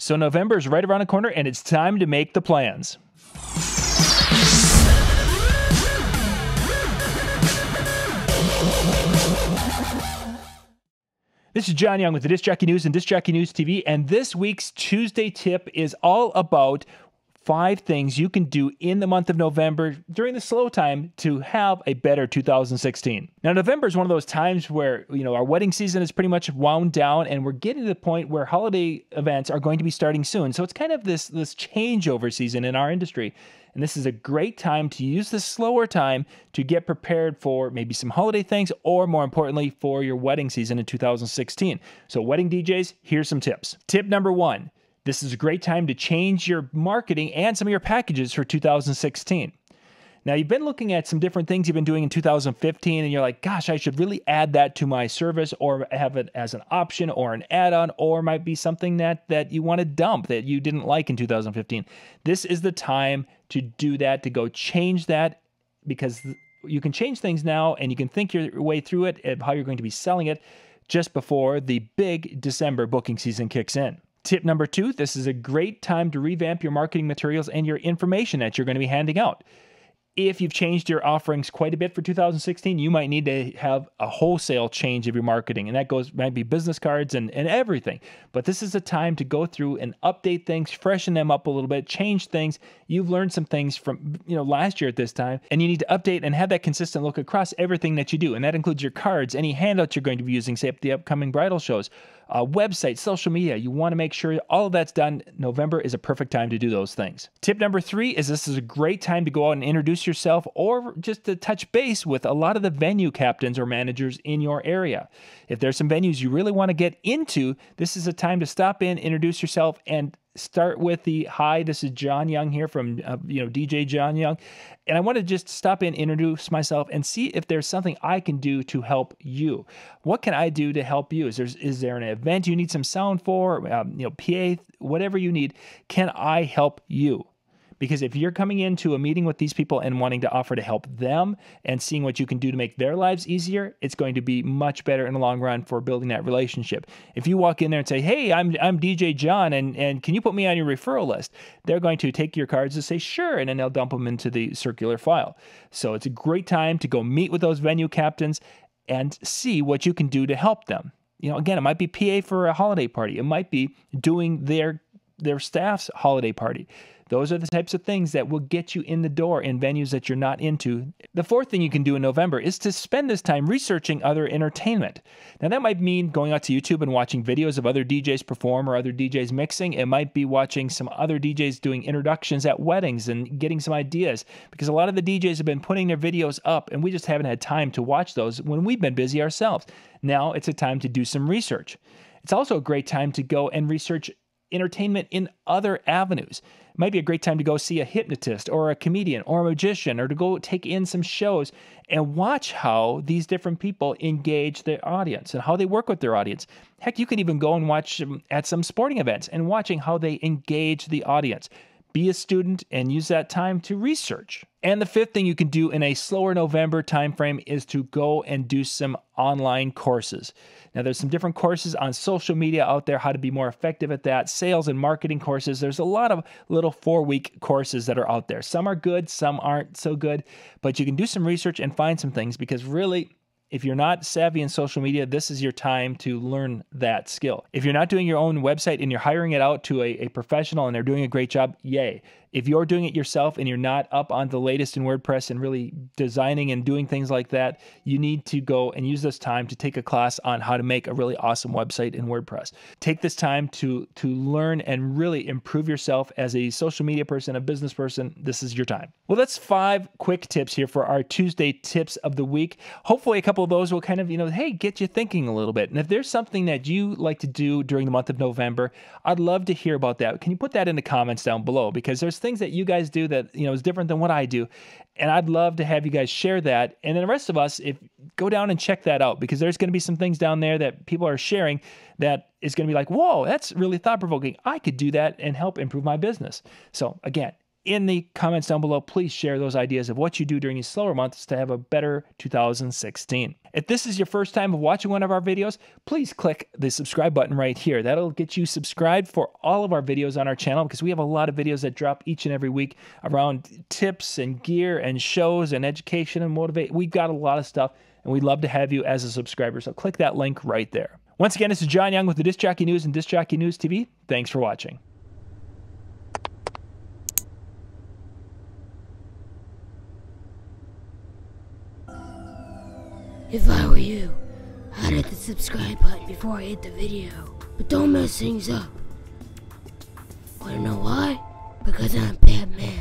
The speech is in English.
So November is right around the corner, and it's time to make the plans. This is John Young with the Disc Jockey News and Disc Jockey News TV, and this week's Tuesday tip is all about 5 things you can do in the month of November during the slow time to have a better 2016. Now, November is one of those times where, our wedding season is pretty much wound down, and we're getting to the point where holiday events are going to be starting soon. So it's kind of this changeover season in our industry. And this is a great time to use this slower time to get prepared for maybe some holiday things, or more importantly, for your wedding season in 2016. So wedding DJs, here's some tips. Tip number 1, this is a great time to change your marketing and some of your packages for 2016. Now, you've been looking at some different things you've been doing in 2015, and you're like, gosh, I should really add that to my service, or have it as an option or an add-on, or might be something that you want to dump that you didn't like in 2015. This is the time to do that, to go change that, because you can change things now, and you can think your way through it of how you're going to be selling it just before the big December booking season kicks in. Tip number 2, this is a great time to revamp your marketing materials and your information that you're going to be handing out. If you've changed your offerings quite a bit for 2016, you might need to have a wholesale change of your marketing, and that might be business cards and everything. But this is a time to go through and update things, freshen them up a little bit, change things. You've learned some things from last year at this time, and you need to update and have that consistent look across everything that you do. And that includes your cards, any handouts you're going to be using, say, at the upcoming bridal shows, website, social media. You want to make sure all of that's done. November is a perfect time to do those things. Tip number 3 is this is a great time to go out and introduce yourself, or just to touch base with a lot of the venue captains or managers in your area. If there's some venues you really want to get into, this is a time to stop in, introduce yourself, and start with the, hi, this is John Young here from, DJ John Young. And I want to just stop in, introduce myself, and see if there's something I can do to help you. What can I do to help you? Is there an event you need some sound for, PA, whatever you need? Can I help you? Because if you're coming into a meeting with these people and wanting to offer to help them and seeing what you can do to make their lives easier, it's going to be much better in the long run for building that relationship. If you walk in there and say, hey, I'm DJ John, and can you put me on your referral list? They're going to take your cards and say, sure, and then they'll dump them into the circular file. So it's a great time to go meet with those venue captains and see what you can do to help them. Again, it might be PA for a holiday party. It might be doing their staff's holiday party. Those are the types of things that will get you in the door in venues that you're not into. The 4th thing you can do in November is to spend this time researching other entertainment. Now, that might mean going out to YouTube and watching videos of other DJs perform or other DJs mixing. It might be watching some other DJs doing introductions at weddings and getting some ideas, because a lot of the DJs have been putting their videos up, and we just haven't had time to watch those when we've been busy ourselves. Now it's a time to do some research. It's also a great time to go and research entertainment in other avenues. It might be a great time to go see a hypnotist or a comedian or a magician, or to go take in some shows and watch how these different people engage their audience and how they work with their audience. Heck, you can even go and watch at some sporting events and watching how they engage the audience. Be a student and use that time to research. And the 5th thing you can do in a slower November timeframe is to go and do some online courses. Now, there's some different courses on social media out there, how to be more effective at that, sales and marketing courses. There's a lot of little 4-week courses that are out there. Some are good, some aren't so good, but you can do some research and find some things, because really, if you're not savvy in social media, this is your time to learn that skill. If you're not doing your own website and you're hiring it out to a professional and they're doing a great job, yay. If you're doing it yourself and you're not up on the latest in WordPress and really designing and doing things like that, you need to go and use this time to take a class on how to make a really awesome website in WordPress. Take this time to learn and really improve yourself as a social media person, a business person. This is your time. Well, that's 5 quick tips here for our Tuesday tips of the week. Hopefully a couple of those will kind of, hey, get you thinking a little bit. And if there's something that you like to do during the month of November, I'd love to hear about that. Can you put that in the comments down below? Because there's things that you guys do that, is different than what I do. And I'd love to have you guys share that. And then the rest of us, go down and check that out, because there's going to be some things down there that people are sharing that is going to be like, whoa, that's really thought-provoking. I could do that and help improve my business. So again, in the comments down below, please share those ideas of what you do during these slower months to have a better 2016. If this is your first time of watching one of our videos, please click the subscribe button right here. That'll get you subscribed for all of our videos on our channel, because we have a lot of videos that drop each and every week around tips and gear and shows and education and motivate. We've got a lot of stuff, and we'd love to have you as a subscriber. So click that link right there. Once again, this is John Young with the Disc Jockey News and Disc Jockey News TV. Thanks for watching. If I were you, I'd hit the subscribe button before I hit the video. But don't mess things up. Wanna know why? Because I'm Batman.